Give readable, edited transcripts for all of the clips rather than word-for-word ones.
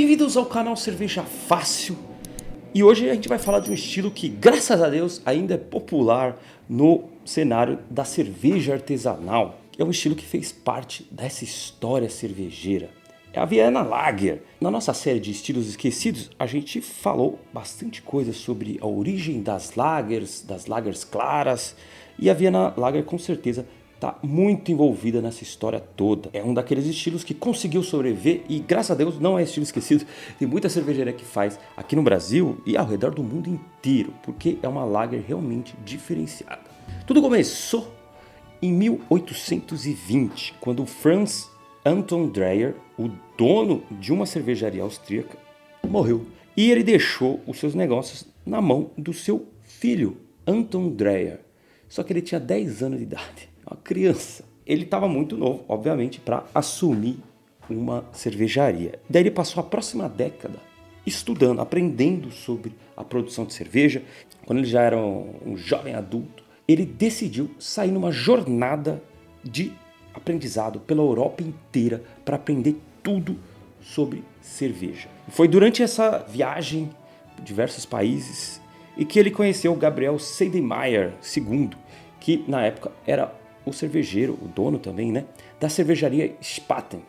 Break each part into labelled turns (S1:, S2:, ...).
S1: Bem-vindos ao canal Cerveja Fácil. E hoje a gente vai falar de um estilo que, graças a Deus, ainda é popular no cenário da cerveja artesanal. É um estilo que fez parte dessa história cervejeira. É a Vienna Lager. Na nossa série de estilos esquecidos, a gente falou bastante coisa sobre a origem das lagers claras. E a Vienna Lager, com certeza, está muito envolvida nessa história toda. É um daqueles estilos que conseguiu sobreviver e, graças a Deus, não é estilo esquecido. Tem muita cervejaria que faz aqui no Brasil e ao redor do mundo inteiro, porque é uma lager realmente diferenciada. Tudo começou em 1820, quando Franz Anton Dreyer, o dono de uma cervejaria austríaca, morreu. E ele deixou os seus negócios na mão do seu filho, Anton Dreyer. Só que ele tinha 10 anos de idade. Uma criança. Ele estava muito novo, obviamente, para assumir uma cervejaria. Daí ele passou a próxima década estudando, aprendendo sobre a produção de cerveja. Quando ele já era um jovem adulto, ele decidiu sair numa jornada de aprendizado pela Europa inteira para aprender tudo sobre cerveja. Foi durante essa viagem por diversos países e que ele conheceu Gabriel Sedlmayr II, que na época era o cervejeiro, o dono também, né, da cervejaria Spaten,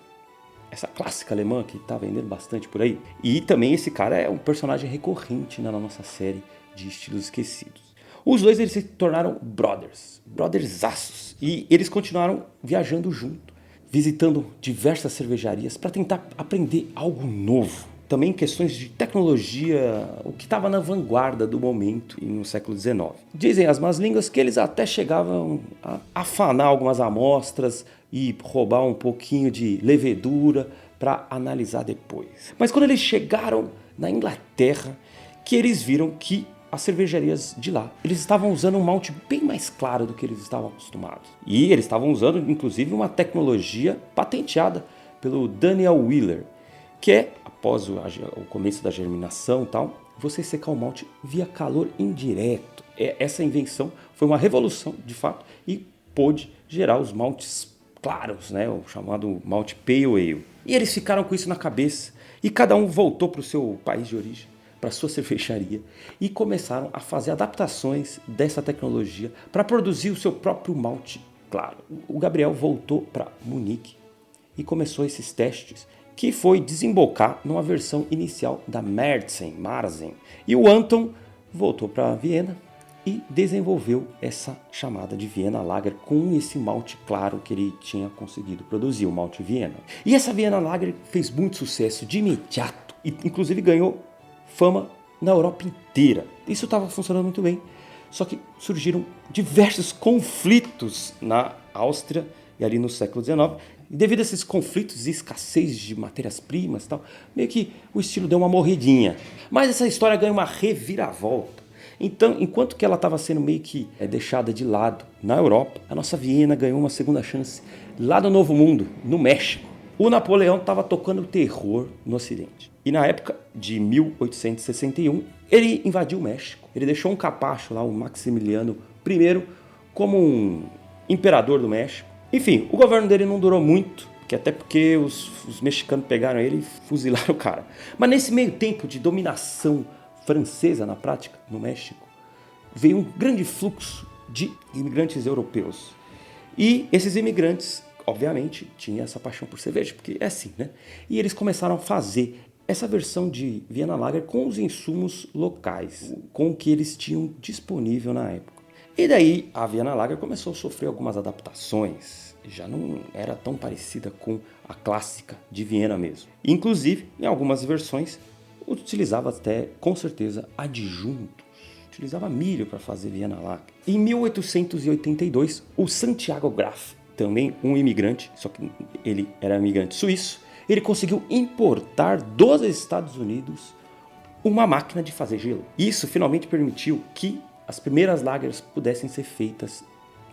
S1: essa clássica alemã que está vendendo bastante por aí. E também esse cara é um personagem recorrente na nossa série de estilos esquecidos. Os dois eles se tornaram brothersaços, e eles continuaram viajando junto, visitando diversas cervejarias para tentar aprender algo novo. Também questões de tecnologia, o que estava na vanguarda do momento e no século XIX. Dizem as más línguas que eles até chegavam a afanar algumas amostras e roubar um pouquinho de levedura para analisar depois. Mas quando eles chegaram na Inglaterra, que eles viram que as cervejarias de lá, eles estavam usando um malte bem mais claro do que eles estavam acostumados. E eles estavam usando, inclusive, uma tecnologia patenteada pelo Daniel Wheeler, que é, após o começo da germinação e tal, você secar o malte via calor indireto. Essa invenção foi uma revolução, de fato, e pôde gerar os maltes claros, né? O chamado malte Pale Ale. E eles ficaram com isso na cabeça, e cada um voltou para o seu país de origem, para a sua cervejaria, e começaram a fazer adaptações dessa tecnologia para produzir o seu próprio malte claro. O Gabriel voltou para Munique e começou esses testes, que foi desembocar numa versão inicial da Marzen. E o Anton voltou para Viena e desenvolveu essa chamada de Vienna Lager com esse malte claro que ele tinha conseguido produzir, o malte Viena. E essa Vienna Lager fez muito sucesso de imediato e inclusive ganhou fama na Europa inteira. Isso estava funcionando muito bem, só que surgiram diversos conflitos na Áustria e ali no século XIX. E devido a esses conflitos e escassez de matérias-primas e tal, meio que o estilo deu uma morridinha. Mas essa história ganha uma reviravolta. Então, enquanto que ela estava sendo meio que deixada de lado na Europa, a nossa Viena ganhou uma segunda chance lá no Novo Mundo, no México. O Napoleão estava tocando terror no Ocidente. E na época de 1861, ele invadiu o México. Ele deixou um capacho lá, o Maximiliano I, como um imperador do México. Enfim, o governo dele não durou muito, até porque os mexicanos pegaram ele e fuzilaram o cara. Mas nesse meio tempo de dominação francesa na prática, no México, veio um grande fluxo de imigrantes europeus. E esses imigrantes, obviamente, tinham essa paixão por cerveja, porque é assim, né? E eles começaram a fazer essa versão de Vienna Lager com os insumos locais, com o que eles tinham disponível na época. E daí a Vienna Lager começou a sofrer algumas adaptações, já não era tão parecida com a clássica de Viena mesmo. Inclusive, em algumas versões, utilizava até, com certeza, adjuntos. Utilizava milho para fazer Vienna Lager. Em 1882, o Santiago Graf, também um imigrante, só que ele era imigrante suíço, ele conseguiu importar dos Estados Unidos uma máquina de fazer gelo. Isso finalmente permitiu que as primeiras lagers pudessem ser feitas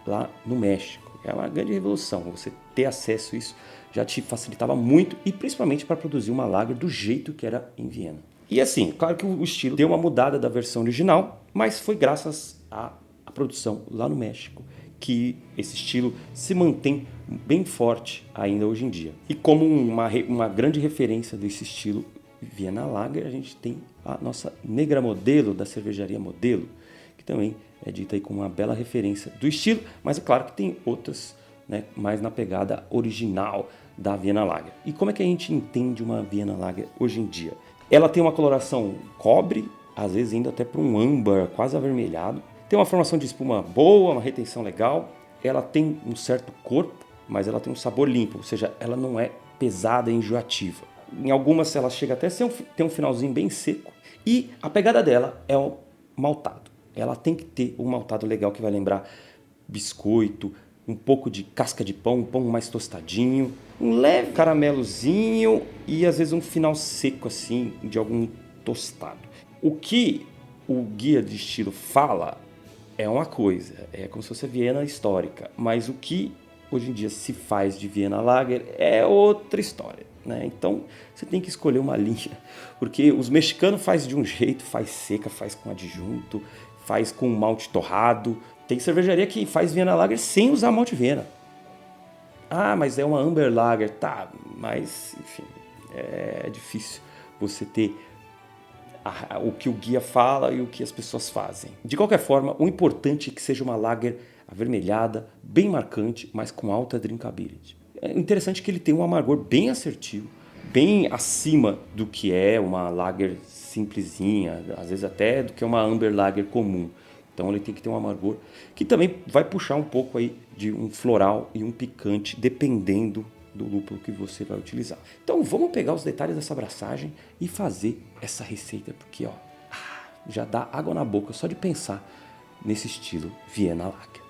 S1: lá no México. É uma grande revolução, você ter acesso a isso já te facilitava muito, e principalmente para produzir uma lager do jeito que era em Viena. E assim, claro que o estilo deu uma mudada da versão original, mas foi graças à produção lá no México que esse estilo se mantém bem forte ainda hoje em dia. E como uma grande referência desse estilo Vienna Lager, a gente tem a nossa Negra Modelo, da cervejaria Modelo, que também é dita aí como uma bela referência do estilo, mas é claro que tem outras, né, mais na pegada original da Vienna Lager. E como é que a gente entende uma Vienna Lager hoje em dia? Ela tem uma coloração cobre, às vezes indo até para um âmbar quase avermelhado. Tem uma formação de espuma boa, uma retenção legal. Ela tem um certo corpo, mas ela tem um sabor limpo, ou seja, ela não é pesada e enjoativa. Em algumas ela chega até a ter um finalzinho bem seco. E a pegada dela é o maltado. Ela tem que ter um maltado legal que vai lembrar biscoito, um pouco de casca de pão, um pão mais tostadinho, um leve caramelozinho e às vezes um final seco assim de algum tostado. O que o guia de estilo fala é uma coisa, é como se fosse a Viena histórica, mas o que hoje em dia se faz de Vienna Lager é outra história, né? Então você tem que escolher uma linha, porque os mexicanos faz de um jeito, faz seca, faz com adjunto, faz com malte torrado. Tem cervejaria que faz Vienna Lager sem usar malte Viena. Ah, mas é uma Amber Lager. Tá, mas enfim, é difícil você ter o que o guia fala e o que as pessoas fazem. De qualquer forma, o importante é que seja uma lager avermelhada, bem marcante, mas com alta drinkability. É interessante que ele tem um amargor bem assertivo, bem acima do que é uma lager simplesinha, às vezes até do que uma Amber Lager comum. Então ele tem que ter um amargor que também vai puxar um pouco aí de um floral e um picante, dependendo do lúpulo que você vai utilizar. Então vamos pegar os detalhes dessa abraçagem e fazer essa receita, porque ó, já dá água na boca só de pensar nesse estilo Vienna Lager.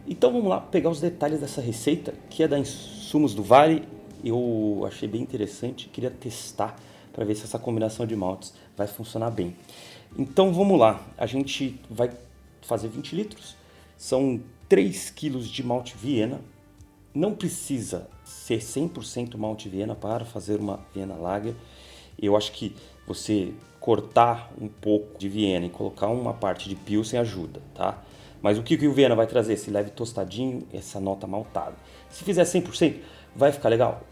S1: Então vamos lá pegar os detalhes dessa receita, que é da Insumos do Vale. Eu achei bem interessante, queria testar para ver se essa combinação de maltes vai funcionar bem. Então vamos lá, a gente vai fazer 20 litros, são 3 kg de malte Viena. Não precisa ser 100% malte Viena para fazer uma Vienna Lager. Eu acho que você cortar um pouco de Viena e colocar uma parte de Pilsen ajuda, tá? Mas o que o Viena vai trazer? Esse leve tostadinho, essa nota maltada. Se fizer 100%, vai ficar legal?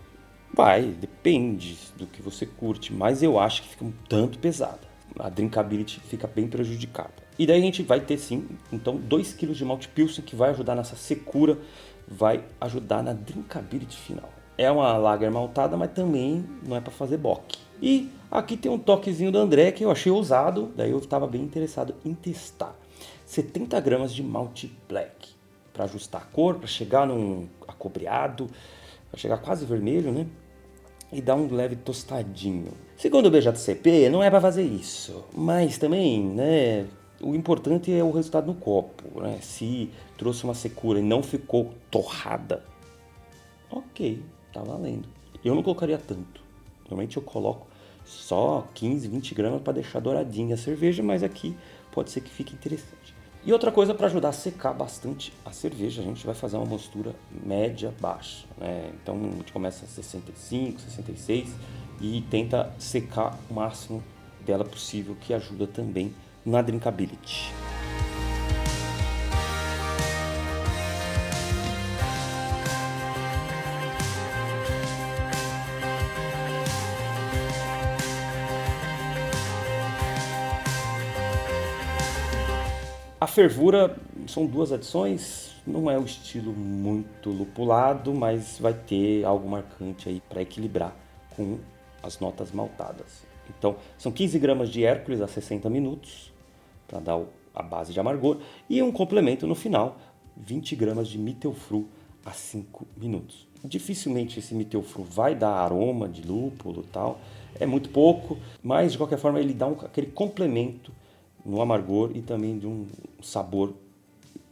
S1: Vai, depende do que você curte, mas eu acho que fica um tanto pesada. A drinkability fica bem prejudicada. E daí a gente vai ter sim, então 2 kg de malte Pilsen que vai ajudar nessa secura, vai ajudar na drinkability final. É uma lager maltada, mas também não é para fazer bock. E aqui tem um toquezinho do André que eu achei ousado, daí eu estava bem interessado em testar. 70 gramas de malte black para ajustar a cor, para chegar num acobreado, para chegar quase vermelho, né? E dar um leve tostadinho. Segundo o BJCP, não é para fazer isso, mas também, né? O importante é o resultado no copo, né? Se trouxe uma secura e não ficou torrada, ok, tá valendo. Eu não colocaria tanto. Normalmente eu coloco só 15, 20 gramas para deixar douradinha a cerveja, mas aqui pode ser que fique interessante. E outra coisa para ajudar a secar bastante a cerveja, a gente vai fazer uma mostura média-baixa, né? Então a gente começa a 65, 66 e tenta secar o máximo dela possível, que ajuda também na drinkability. A fervura são 2 adições, não é um estilo muito lupulado, mas vai ter algo marcante aí para equilibrar com as notas maltadas. Então são 15 gramas de Hércules a 60 minutos para dar a base de amargor e um complemento no final, 20 gramas de Mittelfru a 5 minutos. Dificilmente esse Mittelfru vai dar aroma de lúpulo e tal, é muito pouco, mas de qualquer forma ele dá aquele complemento no amargor e também de um sabor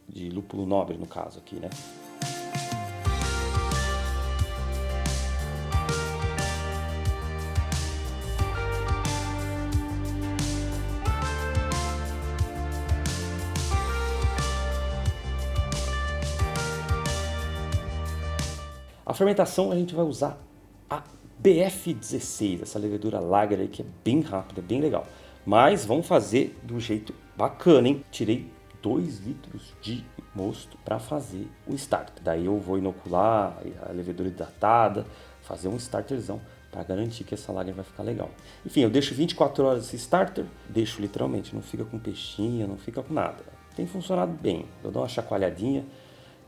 S1: de lúpulo nobre, no caso aqui, né? A fermentação a gente vai usar a BF16, essa levedura lager aí que é bem rápida, bem legal. Mas vamos fazer do jeito bacana, hein? Tirei 2 litros de mosto para fazer o starter. Daí eu vou inocular a levedura hidratada, fazer um starterzão para garantir que essa lager vai ficar legal. Enfim, eu deixo 24 horas esse starter, deixo literalmente, não fica com peixinho, não fica com nada. Tem funcionado bem, eu dou uma chacoalhadinha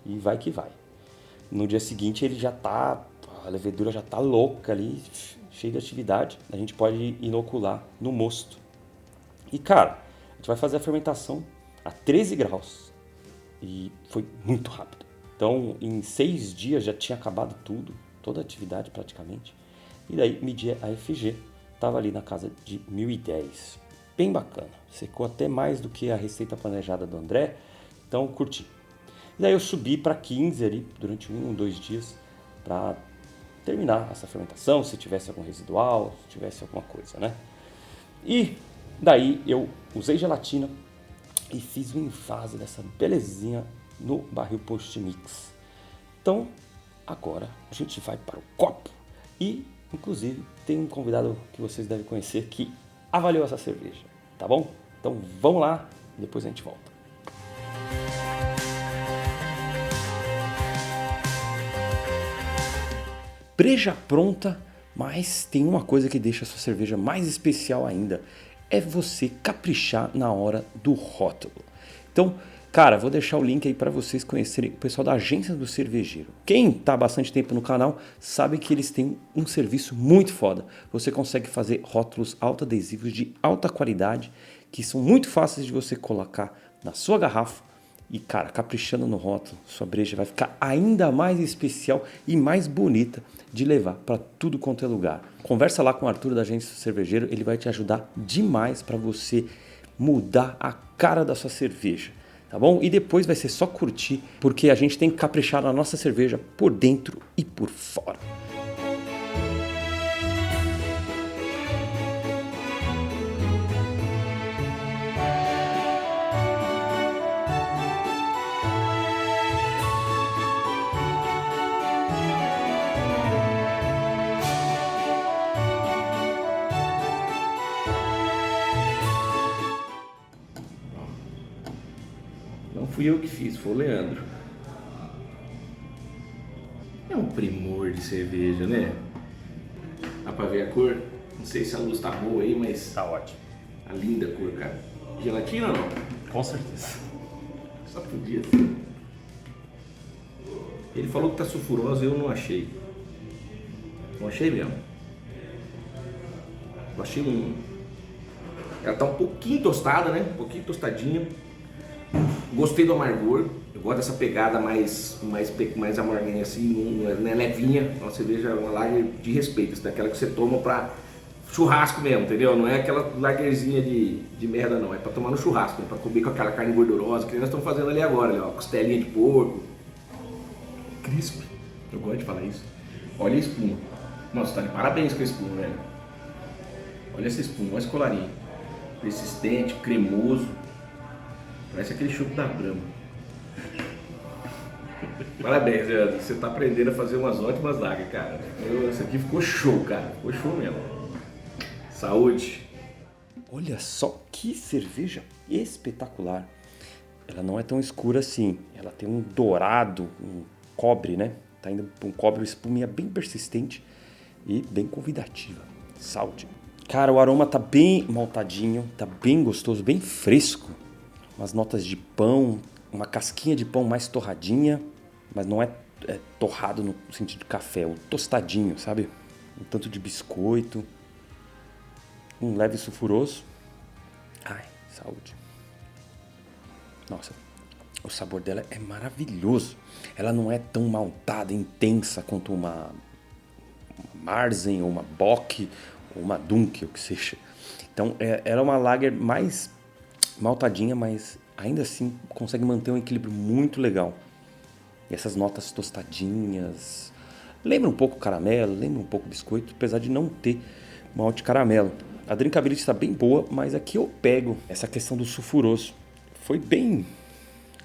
S1: e vai que vai. No dia seguinte ele já tá, a levedura já tá louca ali, cheia de atividade, a gente pode inocular no mosto. E cara, a gente vai fazer a fermentação a 13 graus e foi muito rápido. Então em 6 dias já tinha acabado tudo, toda a atividade praticamente. E daí medi a FG, estava ali na casa de 1010, bem bacana, secou até mais do que a receita planejada do André, então curti. E daí eu subi para 15 ali durante 1 ou 2 dias para terminar essa fermentação, se tivesse algum residual, se tivesse alguma coisa, né? E daí eu usei gelatina e fiz um enfase dessa belezinha no barril post-mix. Então agora a gente vai para o copo e inclusive, tem um convidado que vocês devem conhecer que avaliou essa cerveja, tá bom? Então vamos lá e depois a gente volta. Breja pronta, mas tem uma coisa que deixa a sua cerveja mais especial ainda, é você caprichar na hora do rótulo. Então, cara, vou deixar o link aí para vocês conhecerem o pessoal da Agência do Cervejeiro. Quem está há bastante tempo no canal sabe que eles têm um serviço muito foda. Você consegue fazer rótulos autoadesivos de alta qualidade, que são muito fáceis de você colocar na sua garrafa. E cara, caprichando no rótulo, sua breja vai ficar ainda mais especial e mais bonita de levar para tudo quanto é lugar. Conversa lá com o Arthur da Agência do Cervejeiro, ele vai te ajudar demais para você mudar a cara da sua cerveja. Tá bom? E depois vai ser só curtir, porque a gente tem que caprichar na nossa cerveja por dentro e por fora.
S2: Não fui eu que fiz, foi o Leandro. É um primor de cerveja, né? Dá pra ver a cor? Não sei se a luz tá boa aí, mas
S1: Tá ótimo.
S2: a linda cor, cara. Gelatina ou não?
S1: Com certeza.
S2: Só podia ser. Ele falou que tá sulfurosa, eu não achei. Não achei mesmo. Eu achei Ela tá um pouquinho tostada, né? Um pouquinho tostadinha. Gostei do amargor. Eu gosto dessa pegada mais amarguinha assim, não é levinha. Uma cerveja, uma lager de respeito, assim, daquela que você toma pra churrasco mesmo, entendeu? Não é aquela lagerzinha de merda não, é pra tomar no churrasco, né? Pra comer com aquela carne gordurosa que nós estamos fazendo ali agora, ó, costelinha de porco. Crisp, eu gosto de falar isso. Olha a espuma. Nossa, tá de parabéns com a espuma, velho. Olha essa espuma, olha esse colarinho. Persistente, cremoso. Parece aquele chopp da Brahma. Parabéns, Leandro. Você tá aprendendo a fazer umas ótimas lager, cara. Isso aqui ficou show, cara. Ficou show mesmo. Saúde.
S1: Olha só que cerveja espetacular. Ela não é tão escura assim. Ela tem um dourado, um cobre, né? Tá indo para um cobre, uma espuminha bem persistente e bem convidativa. Saúde. Cara, o aroma tá bem maltadinho, tá bem gostoso, bem fresco. Umas notas de pão, uma casquinha de pão mais torradinha, mas não é torrado no sentido de café, é um tostadinho, sabe? Um tanto de biscoito, um leve sulfuroso. Ai, saúde. Nossa, o sabor dela é maravilhoso. Ela não é tão maltada, intensa quanto uma Marzen ou uma Bock ou uma Dunkel, o que seja. Então, ela é uma lager mais maltadinha, mas ainda assim consegue manter um equilíbrio muito legal. E essas notas tostadinhas, lembra um pouco caramelo, lembra um pouco biscoito, apesar de não ter malte caramelo. A drinkability está bem boa, mas aqui eu pego essa questão do sulfuroso. Foi bem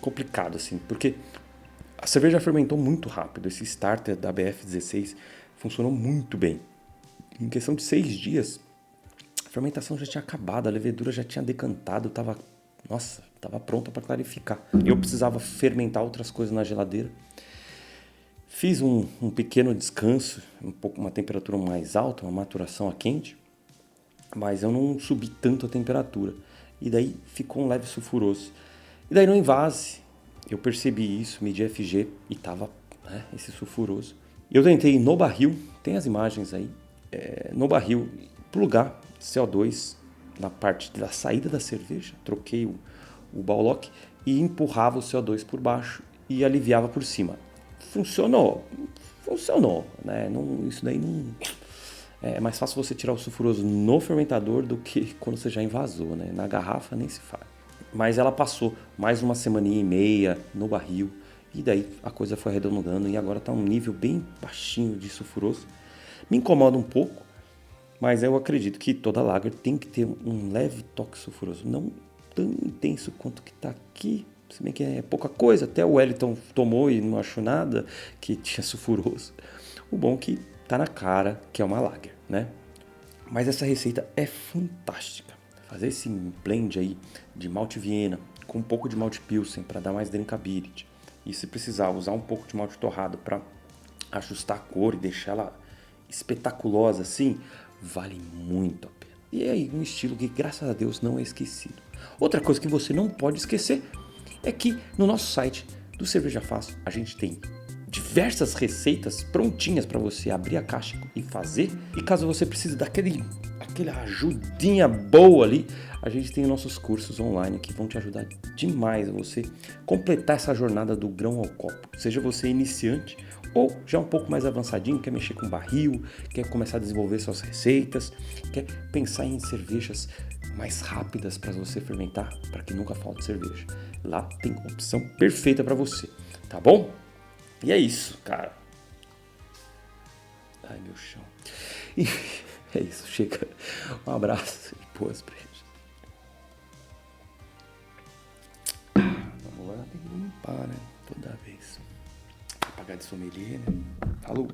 S1: complicado assim, porque a cerveja fermentou muito rápido. Esse starter da BF16 funcionou muito bem. Em questão de 6 dias, fermentação já tinha acabado, a levedura já tinha decantado, tava pronta para clarificar. Eu precisava fermentar outras coisas na geladeira. Fiz um pequeno descanso, uma temperatura mais alta, uma maturação a quente, mas eu não subi tanto a temperatura. E daí ficou um leve sulfuroso. E daí no envase, eu percebi isso, medi FG e tava esse sulfuroso. Eu tentei no barril, tem as imagens aí, no barril, plugar CO2 na parte da saída da cerveja, troquei o Baulock e empurrava o CO2 por baixo e aliviava por cima. Funcionou, né? Isso daí não... É mais fácil você tirar o sulfuroso no fermentador do que quando você já envasou, né? Na garrafa nem se faz. Mas ela passou mais uma semaninha e meia no barril e daí a coisa foi arredondando e agora está um nível bem baixinho de sulfuroso. Me incomoda um pouco, mas eu acredito que toda lager tem que ter um leve toque sulfuroso, não tão intenso quanto que está aqui, se bem que é pouca coisa, até o Wellington tomou e não achou nada que tinha sulfuroso. O bom é que tá na cara que é uma lager, né? Mas essa receita é fantástica. Fazer esse blend aí de malte Viena com um pouco de malte Pilsen para dar mais drinkability. E se precisar usar um pouco de malte torrado para ajustar a cor e deixar ela espetaculosa assim, vale muito a pena. E é aí um estilo que, graças a Deus, não é esquecido. Outra coisa que você não pode esquecer é que no nosso site do Cerveja Fácil a gente tem diversas receitas prontinhas para você abrir a caixa e fazer. E caso você precise daquela ajudinha boa ali, a gente tem nossos cursos online que vão te ajudar demais a você completar essa jornada do grão ao copo. Seja você iniciante ou já um pouco mais avançadinho, quer mexer com barril, quer começar a desenvolver suas receitas, quer pensar em cervejas mais rápidas para você fermentar, para que nunca falte cerveja. Lá tem opção perfeita para você, tá bom? E é isso, cara. Ai, meu chão. E é isso, chega. Um abraço e boas brejas. Agora tem que limpar, né? Toda vez. Apagar de sommelier, né? Falou.